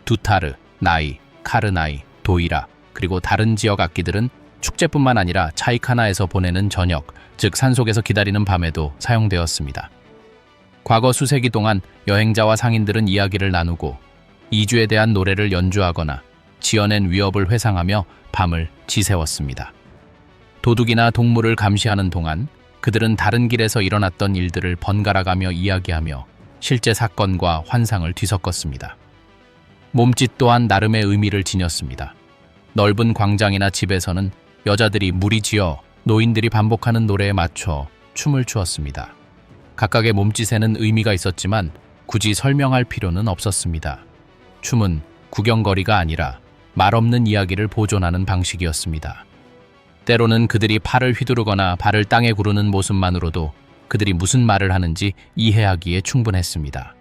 두타르, 나이, 카르나이, 도이라, 그리고 다른 지역 악기들은 축제뿐만 아니라 차이카나에서 보내는 저녁, 즉 산속에서 기다리는 밤에도 사용되었습니다. 과거 수세기 동안 여행자와 상인들은 이야기를 나누고 이주에 대한 노래를 연주하거나 지어낸 위협을 회상하며 밤을 지새웠습니다. 도둑이나 동물을 감시하는 동안 그들은 다른 길에서 일어났던 일들을 번갈아가며 이야기하며 실제 사건과 환상을 뒤섞었습니다. 몸짓 또한 나름의 의미를 지녔습니다. 넓은 광장이나 집에서는 여자들이 무리지어 노인들이 반복하는 노래에 맞춰 춤을 추었습니다. 각각의 몸짓에는 의미가 있었지만 굳이 설명할 필요는 없었습니다. 춤은 구경거리가 아니라 말없는 이야기를 보존하는 방식이었습니다. 때로는 그들이 팔을 휘두르거나 발을 땅에 구르는 모습만으로도 그들이 무슨 말을 하는지 이해하기에 충분했습니다.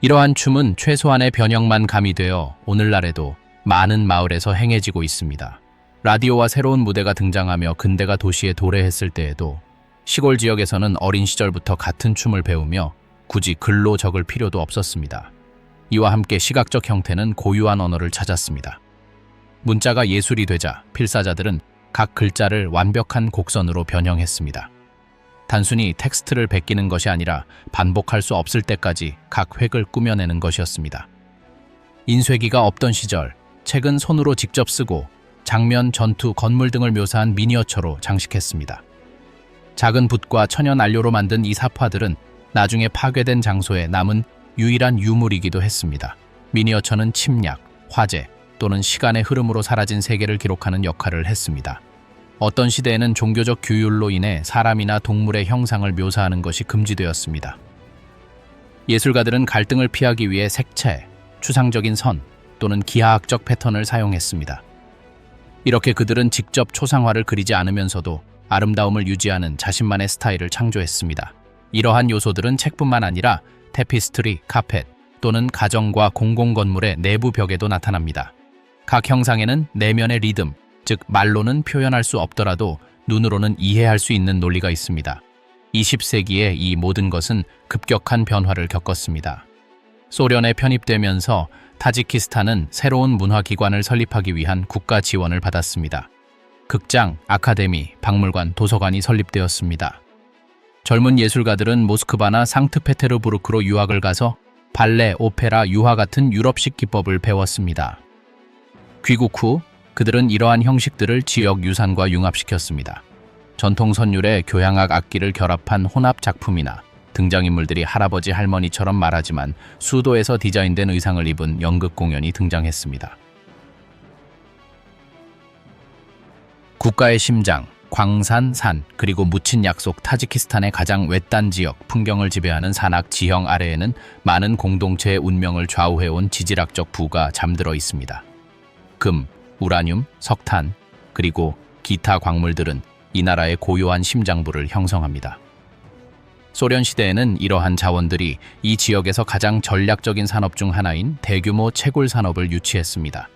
이러한 춤은 최소한의 변형만 가미되어 오늘날에도 많은 마을에서 행해지고 있습니다. 라디오와 새로운 무대가 등장하며 근대가 도시에 도래했을 때에도 시골 지역에서는 어린 시절부터 같은 춤을 배우며 굳이 글로 적을 필요도 없었습니다. 이와 함께 시각적 형태는 고유한 언어를 찾았습니다. 문자가 예술이 되자 필사자들은 각 글자를 완벽한 곡선으로 변형했습니다. 단순히 텍스트를 베끼는 것이 아니라 반복할 수 없을 때까지 각 획을 꾸며내는 것이었습니다. 인쇄기가 없던 시절, 책은 손으로 직접 쓰고 장면, 전투, 건물 등을 묘사한 미니어처로 장식했습니다. 작은 붓과 천연 안료로 만든 이 사파들은 나중에 파괴된 장소에 남은 유일한 유물이기도 했습니다. 미니어처는 침략, 화재 또는 시간의 흐름으로 사라진 세계를 기록하는 역할을 했습니다. 어떤 시대에는 종교적 규율로 인해 사람이나 동물의 형상을 묘사하는 것이 금지되었습니다. 예술가들은 갈등을 피하기 위해 색채, 추상적인 선 또는 기하학적 패턴을 사용했습니다. 이렇게 그들은 직접 초상화를 그리지 않으면서도 아름다움을 유지하는 자신만의 스타일을 창조했습니다. 이러한 요소들은 책뿐만 아니라 테피스트리, 카펫 또는 가정과 공공건물의 내부 벽에도 나타납니다. 각 형상에는 내면의 리듬, 즉 말로는 표현할 수 없더라도 눈으로는 이해할 수 있는 논리가 있습니다. 20세기에 이 모든 것은 급격한 변화를 겪었습니다. 소련에 편입되면서 타지키스탄은 새로운 문화기관을 설립하기 위한 국가 지원을 받았습니다. 극장, 아카데미, 박물관, 도서관이 설립되었습니다. 젊은 예술가들은 모스크바나 상트페테르부르크로 유학을 가서 발레, 오페라, 유화 같은 유럽식 기법을 배웠습니다. 귀국 후 그들은 이러한 형식들을 지역 유산과 융합시켰습니다. 전통 선율의 교향악 악기를 결합한 혼합 작품이나 등장인물들이 할아버지 할머니처럼 말하지만 수도에서 디자인된 의상을 입은 연극 공연이 등장했습니다. 국가의 심장, 광산, 산, 그리고 묻힌 약속 타지키스탄의 가장 외딴 지역, 풍경을 지배하는 산악 지형 아래에는 많은 공동체의 운명을 좌우해온 지질학적 부가 잠들어 있습니다. 금, 우라늄, 석탄, 그리고 기타 광물들은 이 나라의 고요한 심장부를 형성합니다. 소련 시대에는 이러한 자원들이 이 지역에서 가장 전략적인 산업 중 하나인 대규모 채굴 산업을 유치했습니다.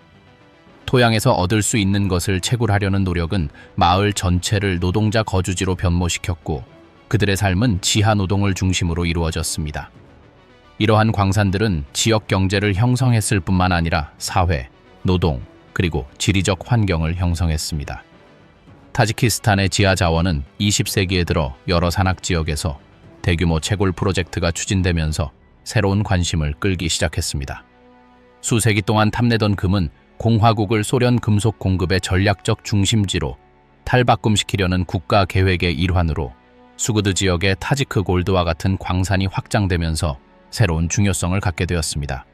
토양에서 얻을 수 있는 것을 채굴하려는 노력은 마을 전체를 노동자 거주지로 변모시켰고 그들의 삶은 지하 노동을 중심으로 이루어졌습니다. 이러한 광산들은 지역 경제를 형성했을 뿐만 아니라 사회, 노동, 그리고 지리적 환경을 형성했습니다. 타지키스탄의 지하 자원은 20세기에 들어 여러 산악 지역에서 대규모 채굴 프로젝트가 추진되면서 새로운 관심을 끌기 시작했습니다. 수세기 동안 탐내던 금은 공화국을 소련 금속 공급의 전략적 중심지로 탈바꿈시키려는 국가 계획의 일환으로 수구드 지역의 타지크 골드와 같은 광산이 확장되면서 새로운 중요성을 갖게 되었습니다.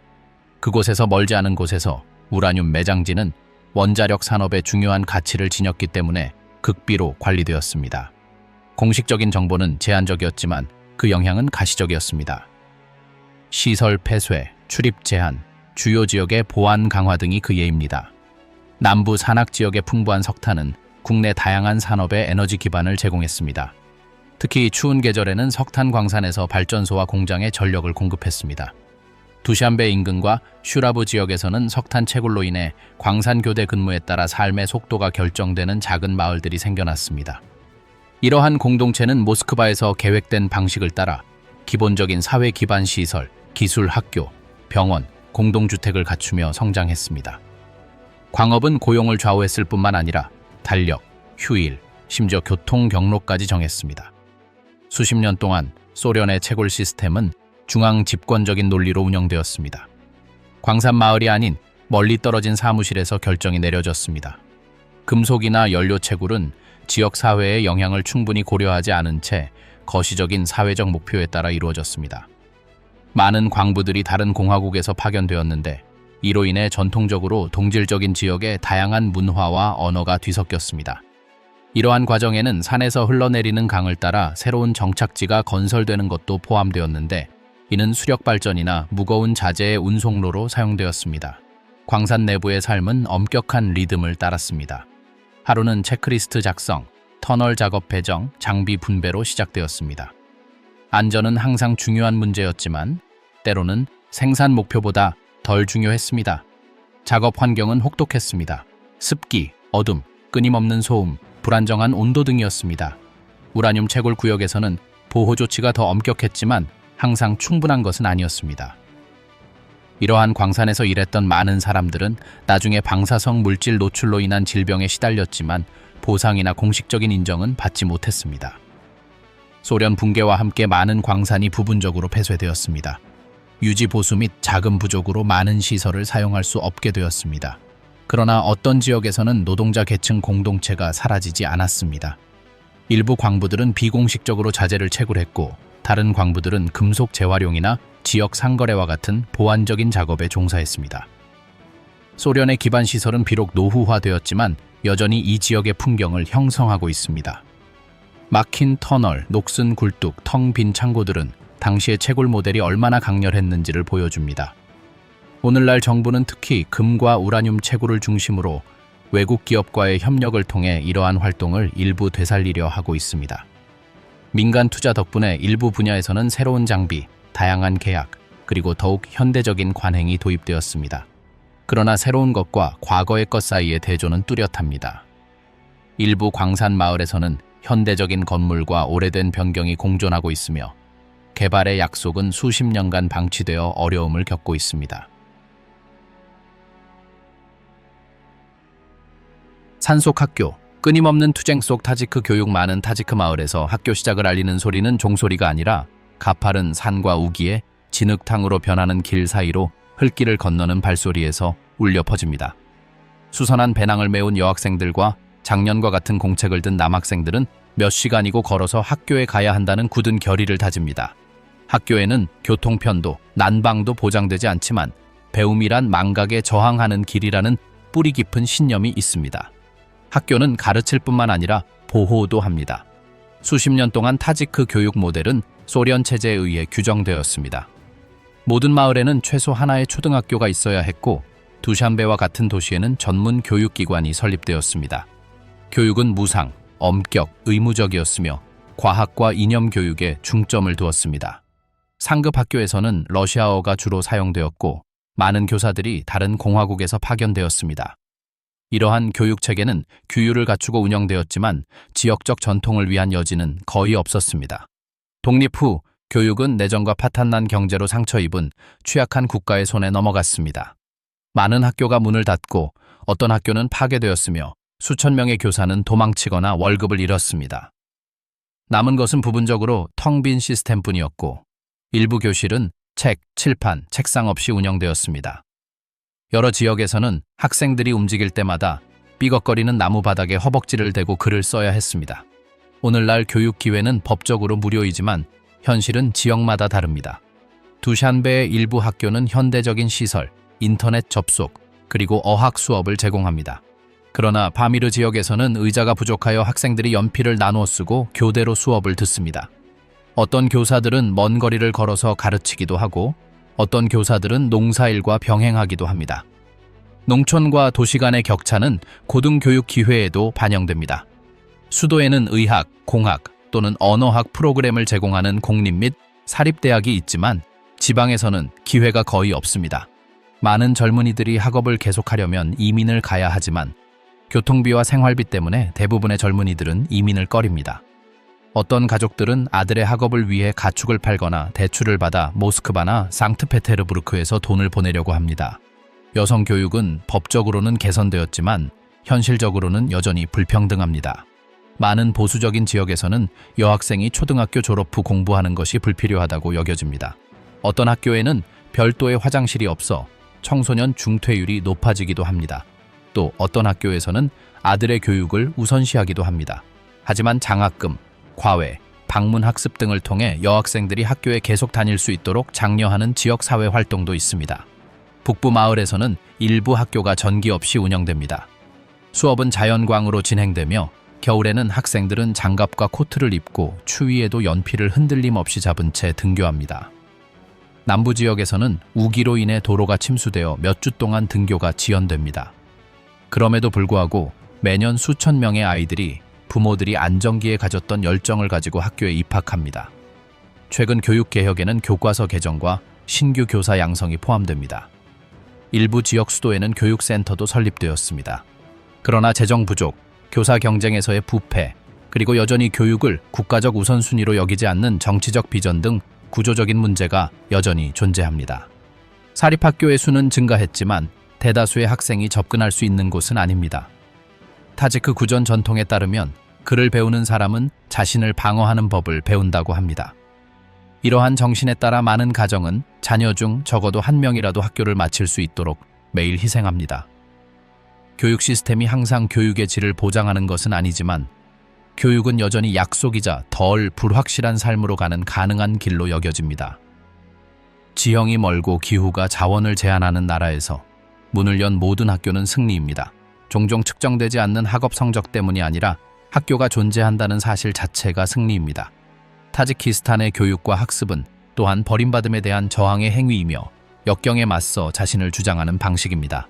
그곳에서 멀지 않은 곳에서 우라늄 매장지는 원자력 산업의 중요한 가치를 지녔기 때문에 극비로 관리되었습니다. 공식적인 정보는 제한적이었지만 그 영향은 가시적이었습니다. 시설 폐쇄, 출입 제한, 주요 지역의 보안 강화 등이 그 예입니다. 남부 산악 지역의 풍부한 석탄은 국내 다양한 산업의 에너지 기반을 제공했습니다. 특히 추운 계절에는 석탄 광산에서 발전소와 공장에 전력을 공급했습니다. 두샨베 인근과 슈라브 지역에서는 석탄 채굴로 인해 광산 교대 근무에 따라 삶의 속도가 결정되는 작은 마을들이 생겨났습니다. 이러한 공동체는 모스크바에서 계획된 방식을 따라 기본적인 사회 기반 시설, 기술 학교, 병원, 공동주택을 갖추며 성장했습니다. 광업은 고용을 좌우했을 뿐만 아니라 달력, 휴일, 심지어 교통 경로까지 정했습니다. 수십 년 동안 소련의 채굴 시스템은 중앙 집권적인 논리로 운영되었습니다. 광산 마을이 아닌 멀리 떨어진 사무실에서 결정이 내려졌습니다. 금속이나 연료 채굴은 지역 사회의 영향을 충분히 고려하지 않은 채 거시적인 사회적 목표에 따라 이루어졌습니다. 많은 광부들이 다른 공화국에서 파견되었는데 이로 인해 전통적으로 동질적인 지역의 다양한 문화와 언어가 뒤섞였습니다. 이러한 과정에는 산에서 흘러내리는 강을 따라 새로운 정착지가 건설되는 것도 포함되었는데 이는 수력 발전이나 무거운 자재의 운송로로 사용되었습니다. 광산 내부의 삶은 엄격한 리듬을 따랐습니다. 하루는 체크리스트 작성, 터널 작업 배정, 장비 분배로 시작되었습니다. 안전은 항상 중요한 문제였지만 때로는 생산 목표보다 덜 중요했습니다. 작업 환경은 혹독했습니다. 습기, 어둠, 끊임없는 소음, 불안정한 온도 등이었습니다. 우라늄 채굴 구역에서는 보호 조치가 더 엄격했지만 항상 충분한 것은 아니었습니다. 이러한 광산에서 일했던 많은 사람들은 나중에 방사성 물질 노출로 인한 질병에 시달렸지만 보상이나 공식적인 인정은 받지 못했습니다. 소련 붕괴와 함께 많은 광산이 부분적으로 폐쇄되었습니다. 유지 보수 및 자금 부족으로 많은 시설을 사용할 수 없게 되었습니다. 그러나 어떤 지역에서는 노동자 계층 공동체가 사라지지 않았습니다. 일부 광부들은 비공식적으로 자재를 채굴했고, 다른 광부들은 금속 재활용이나 지역 상거래와 같은 보완적인 작업에 종사했습니다. 소련의 기반 시설은 비록 노후화되었지만 여전히 이 지역의 풍경을 형성하고 있습니다. 막힌 터널, 녹슨 굴뚝, 텅 빈 창고들은 당시의 채굴 모델이 얼마나 강렬했는지를 보여줍니다. 오늘날 정부는 특히 금과 우라늄 채굴을 중심으로 외국 기업과의 협력을 통해 이러한 활동을 일부 되살리려 하고 있습니다. 민간 투자 덕분에 일부 분야에서는 새로운 장비, 다양한 계약, 그리고 더욱 현대적인 관행이 도입되었습니다. 그러나 새로운 것과 과거의 것 사이의 대조는 뚜렷합니다. 일부 광산 마을에서는 현대적인 건물과 오래된 변경이 공존하고 있으며 개발의 약속은 수십 년간 방치되어 어려움을 겪고 있습니다. 산속 학교, 끊임없는 투쟁 속 타지크 교육. 많은 타지크 마을에서 학교 시작을 알리는 소리는 종소리가 아니라 가파른 산과 우기에 진흙탕으로 변하는 길 사이로 흙길을 건너는 발소리에서 울려 퍼집니다. 수선한 배낭을 메운 여학생들과 작년과 같은 공책을 든 남학생들은 몇 시간이고 걸어서 학교에 가야 한다는 굳은 결의를 다집니다. 학교에는 교통편도 난방도 보장되지 않지만 배움이란 망각에 저항하는 길이라는 뿌리 깊은 신념이 있습니다. 학교는 가르칠 뿐만 아니라 보호도 합니다. 수십 년 동안 타지크 교육 모델은 소련 체제에 의해 규정되었습니다. 모든 마을에는 최소 하나의 초등학교가 있어야 했고, 두샨베와 같은 도시에는 전문 교육기관이 설립되었습니다. 교육은 무상, 엄격, 의무적이었으며 과학과 이념 교육에 중점을 두었습니다. 상급 학교에서는 러시아어가 주로 사용되었고, 많은 교사들이 다른 공화국에서 파견되었습니다. 이러한 교육 체계는 규율을 갖추고 운영되었지만 지역적 전통을 위한 여지는 거의 없었습니다. 독립 후 교육은 내전과 파탄난 경제로 상처 입은 취약한 국가의 손에 넘어갔습니다. 많은 학교가 문을 닫고 어떤 학교는 파괴되었으며 수천 명의 교사는 도망치거나 월급을 잃었습니다. 남은 것은 부분적으로 텅 빈 시스템뿐이었고, 일부 교실은 책, 칠판, 책상 없이 운영되었습니다. 여러 지역에서는 학생들이 움직일 때마다 삐걱거리는 나무 바닥에 허벅지를 대고 글을 써야 했습니다. 오늘날 교육 기회는 법적으로 무료이지만 현실은 지역마다 다릅니다. 두샨베의 일부 학교는 현대적인 시설, 인터넷 접속, 그리고 어학 수업을 제공합니다. 그러나 바미르 지역에서는 의자가 부족하여 학생들이 연필을 나누어 쓰고 교대로 수업을 듣습니다. 어떤 교사들은 먼 거리를 걸어서 가르치기도 하고, 어떤 교사들은 농사일과 병행하기도 합니다. 농촌과 도시 간의 격차는 고등교육 기회에도 반영됩니다. 수도에는 의학, 공학 또는 언어학 프로그램을 제공하는 공립 및 사립대학이 있지만 지방에서는 기회가 거의 없습니다. 많은 젊은이들이 학업을 계속하려면 이민을 가야 하지만 교통비와 생활비 때문에 대부분의 젊은이들은 이민을 꺼립니다. 어떤 가족들은 아들의 학업을 위해 가축을 팔거나 대출을 받아 모스크바나 상트페테르부르크에서 돈을 보내려고 합니다. 여성 교육은 법적으로는 개선되었지만 현실적으로는 여전히 불평등합니다. 많은 보수적인 지역에서는 여학생이 초등학교 졸업 후 공부하는 것이 불필요하다고 여겨집니다. 어떤 학교에는 별도의 화장실이 없어 청소년 중퇴율이 높아지기도 합니다. 또 어떤 학교에서는 아들의 교육을 우선시하기도 합니다. 하지만 장학금, 과외, 방문 학습 등을 통해 여학생들이 학교에 계속 다닐 수 있도록 장려하는 지역사회 활동도 있습니다. 북부 마을에서는 일부 학교가 전기 없이 운영됩니다. 수업은 자연광으로 진행되며 겨울에는 학생들은 장갑과 코트를 입고 추위에도 연필을 흔들림 없이 잡은 채 등교합니다. 남부 지역에서는 우기로 인해 도로가 침수되어 몇 주 동안 등교가 지연됩니다. 그럼에도 불구하고 매년 수천 명의 아이들이 부모들이 안정기에 가졌던 열정을 가지고 학교에 입학합니다. 최근 교육개혁에는 교과서 개정과 신규 교사 양성이 포함됩니다. 일부 지역 수도에는 교육센터도 설립되었습니다. 그러나 재정 부족, 교사 경쟁에서의 부패, 그리고 여전히 교육을 국가적 우선순위로 여기지 않는 정치적 비전 등 구조적인 문제가 여전히 존재합니다. 사립학교의 수는 증가했지만 대다수의 학생이 접근할 수 있는 곳은 아닙니다. 타지크 구전 전통에 따르면 글을 배우는 사람은 자신을 방어하는 법을 배운다고 합니다. 이러한 정신에 따라 많은 가정은 자녀 중 적어도 한 명이라도 학교를 마칠 수 있도록 매일 희생합니다. 교육 시스템이 항상 교육의 질을 보장하는 것은 아니지만 교육은 여전히 약속이자 덜 불확실한 삶으로 가는 가능한 길로 여겨집니다. 지형이 멀고 기후가 자원을 제한하는 나라에서 문을 연 모든 학교는 승리입니다. 종종 측정되지 않는 학업 성적 때문이 아니라 학교가 존재한다는 사실 자체가 승리입니다. 타지키스탄의 교육과 학습은 또한 버림받음에 대한 저항의 행위이며 역경에 맞서 자신을 주장하는 방식입니다.